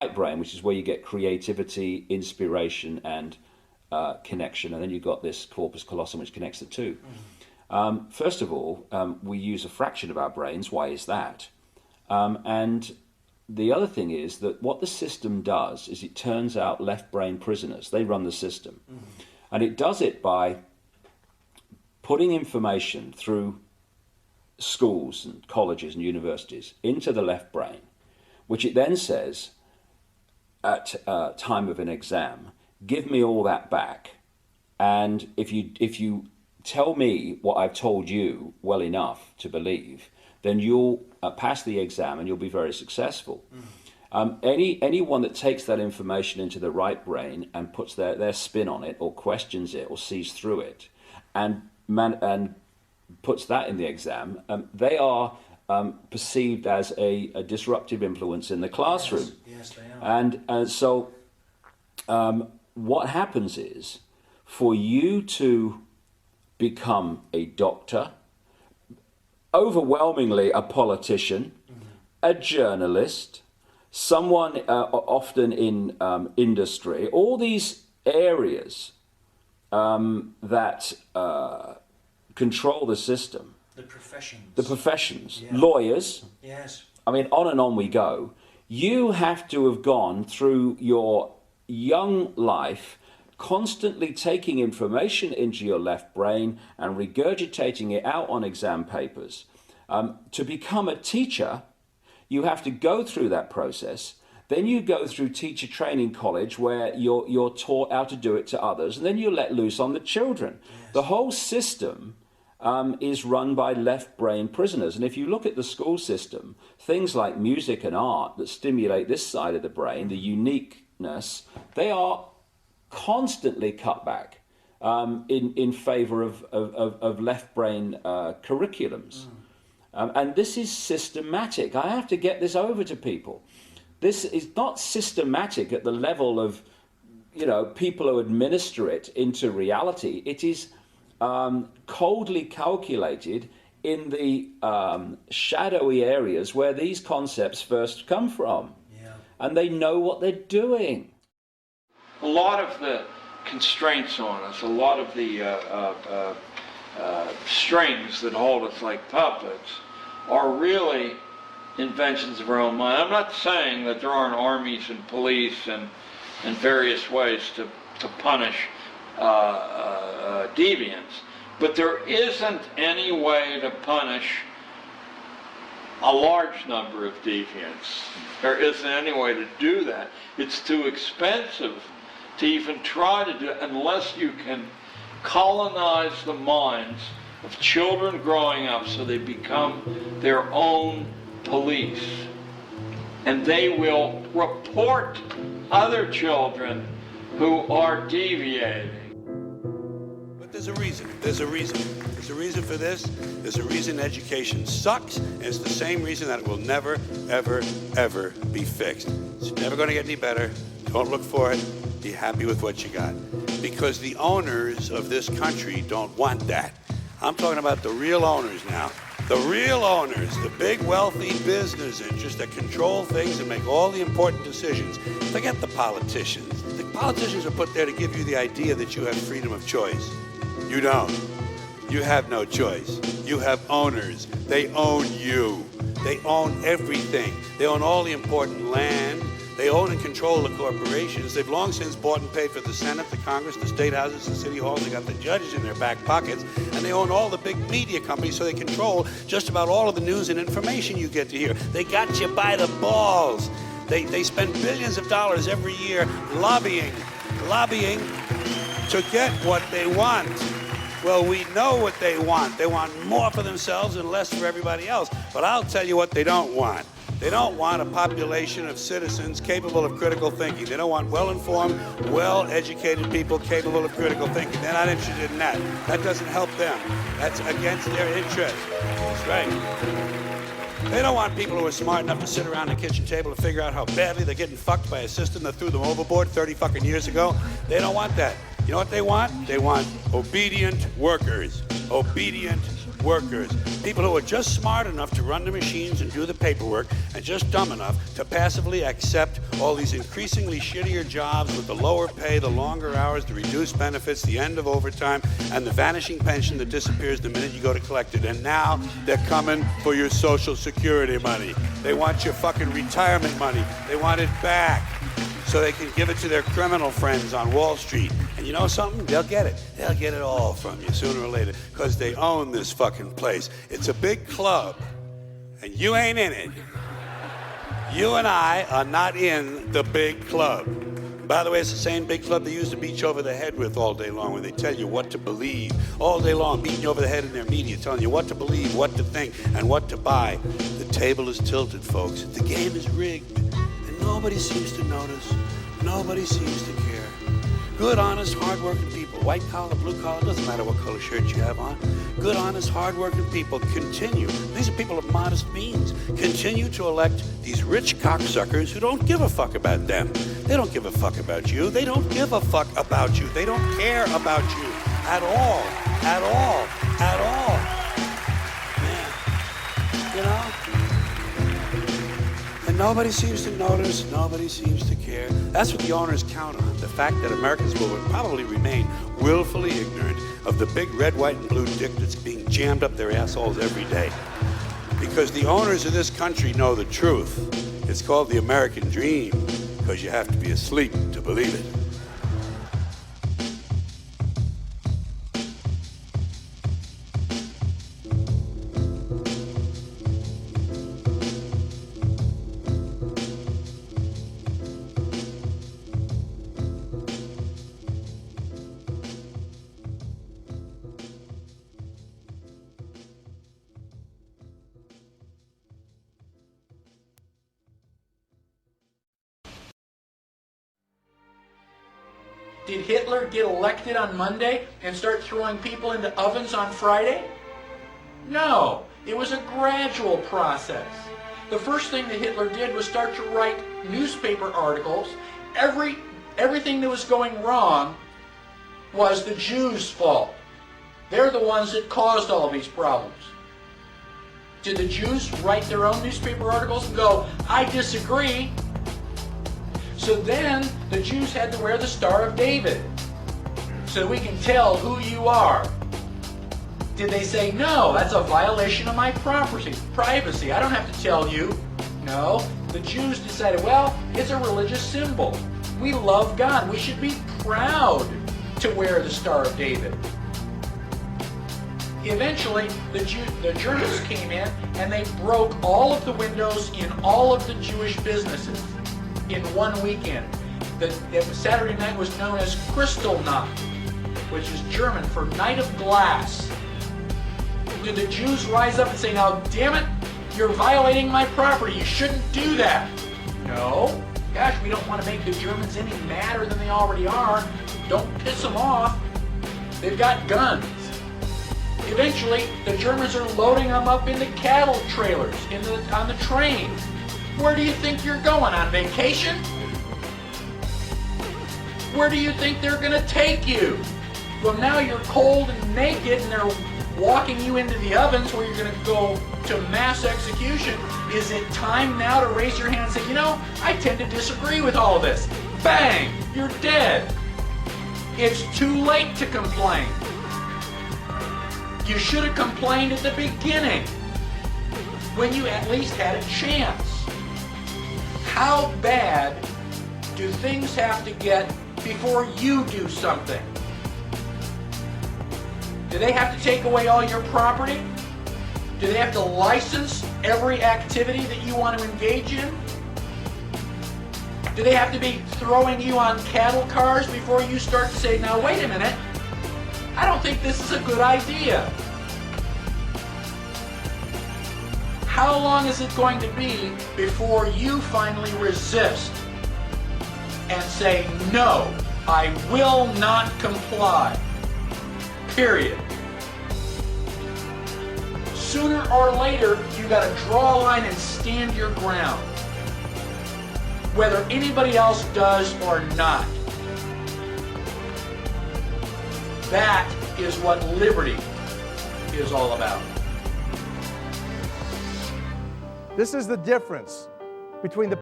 right brain, which is where you get creativity, inspiration, and connection, and then you've got this corpus callosum, which connects the two. First of all, we use a fraction of our brains. Why is that? And the other thing is that what the system does is it turns out left brain prisoners. They run the system. And it does it by putting information through schools and colleges and universities into the left brain, which it then says at time of an exam, give me all that back. And if you tell me what I've told you well enough to believe, then you'll pass the exam and you'll be very successful. Anyone that takes that information into the right brain and puts their spin on it, or questions it, or sees through it, and puts that in the exam, they are perceived as a disruptive influence in the classroom. Yes, they are. And so what happens is, for you to become a doctor, overwhelmingly a politician, a journalist, someone often in industry, all these areas that control the system. The professions. The professions. Yeah. Lawyers. Yes. I mean, on and on we go. You have to have gone through your young life constantly taking information into your left brain and regurgitating it out on exam papers. To become a teacher, you have to go through that process. Then you go through teacher training college, where you're taught how to do it to others, and then you're let loose on the children. Yes. The whole system is run by left brain prisoners. And if you look at the school system, things like music and art that stimulate this side of the brain, the uniqueness, they are constantly cut back in favor of left brain curriculums. And this is systematic. I have to get this over to people. This is not systematic at the level of, people who administer it into reality. It is coldly calculated in the shadowy areas where these concepts first come from. Yeah. And they know what they're doing. A lot of the constraints on us, a lot of the strings that hold us like puppets are really inventions of our own mind. I'm not saying that there aren't armies and police and various ways to punish deviance, but there isn't any way to punish a large number of deviants. There isn't any way to do that. It's too expensive to even try to do it unless you can colonize the minds of children growing up so they become their own police. And they will report other children who are deviating. But there's a reason. There's a reason. There's a reason for this. There's a reason education sucks, and it's the same reason that it will never, ever, ever be fixed. It's never going to get any better. Don't look for it. Be happy with what you got. Because the owners of this country don't want that. I'm talking about the real owners now. The real owners, the big wealthy business interests that control things and make all the important decisions. Forget the politicians. The politicians are put there to give you the idea that you have freedom of choice. You don't. You have no choice. You have owners. They own you. They own everything. They own all the important land. They own and control the corporations. They've long since bought and paid for the Senate, the Congress, the state houses, the city halls. They got the judges in their back pockets. And they own all the big media companies, so they control just about all of the news and information you get to hear. They got you by the balls. They spend billions of dollars every year lobbying to get what they want. Well, we know what they want. They want more for themselves and less for everybody else. But I'll tell you what they don't want. They don't want a population of citizens capable of critical thinking. They don't want well-informed, well-educated people capable of critical thinking. They're not interested in that. That doesn't help them. That's against their interest. That's right. They don't want people who are smart enough to sit around the kitchen table to figure out how badly they're getting fucked by a system that threw them overboard 30 fucking years ago. They don't want that. You know what they want? They want obedient workers. Obedient workers, people who are just smart enough to run the machines and do the paperwork, and just dumb enough to passively accept all these increasingly shittier jobs with the lower pay, the longer hours, the reduced benefits, the end of overtime, and the vanishing pension that disappears the minute you go to collect it. And now they're coming for your Social Security money. They want your fucking retirement money. They want it back so they can give it to their criminal friends on Wall Street. And you know something? They'll get it. They'll get it all from you sooner or later because they own this fucking place. It's a big club, and you ain't in it. You and I are not in the big club. By the way, it's the same big club they used to beat you over the head with all day long, where they tell you what to believe all day long, beating you over the head in their media, telling you what to believe, what to think, and what to buy. The table is tilted, folks. The game is rigged, and nobody seems to notice. Nobody seems to care. Good, honest, hard-working people, white collar, blue collar, doesn't matter what color shirt you have on. Good, honest, hard-working people continue. These are people of modest means. Continue to elect these rich cocksuckers who don't give a fuck about them. They don't give a fuck about you. They don't give a fuck about you. They don't care about you at all. At all. At all. Man, you know? And nobody seems to notice. Nobody seems to care. That's what the owners count on. The fact that Americans will probably remain willfully ignorant of the big red, white, and blue dick that's being jammed up their assholes every day. Because the owners of this country know the truth. It's called the American dream, because you have to be asleep to believe it. Did Hitler get elected on Monday and start throwing people into ovens on Friday? No, it was a gradual process. The first thing that Hitler did was start to write newspaper articles. Everything that was going wrong was the Jews' fault. They're the ones that caused all these problems. Did the Jews write their own newspaper articles and go, I disagree? So then the Jews had to wear the Star of David so we can tell who you are. Did they say, no, that's a violation of my privacy, I don't have to tell you? No, the Jews decided, well, it's a religious symbol. We love God. We should be proud to wear the Star of David. Eventually, the Germans came in and they broke all of the windows in all of the Jewish businesses in one weekend. The Saturday night was known as Kristallnacht, which is German for Night of Glass. Did the Jews rise up and say, now damn it, you're violating my property, you shouldn't do that? No. Gosh, we don't want to make the Germans any madder than they already are. Don't piss them off. They've got guns. Eventually, the Germans are loading them up into cattle trailers on the trains. Where do you think you're going, on vacation? Where do you think they're going to take you? Well, now you're cold and naked and they're walking you into the ovens where you're going to go to mass execution. Is it time now to raise your hand and say, you know, I tend to disagree with all of this? Bang! You're dead. It's too late to complain. You should have complained at the beginning when you at least had a chance. How bad do things have to get before you do something? Do they have to take away all your property? Do they have to license every activity that you want to engage in? Do they have to be throwing you on cattle cars before you start to say, now wait a minute, I don't think this is a good idea? How long is it going to be before you finally resist and say, no, I will not comply? Period. Sooner or later, you got to draw a line and stand your ground, whether anybody else does or not. That is what liberty is all about. This is the difference between the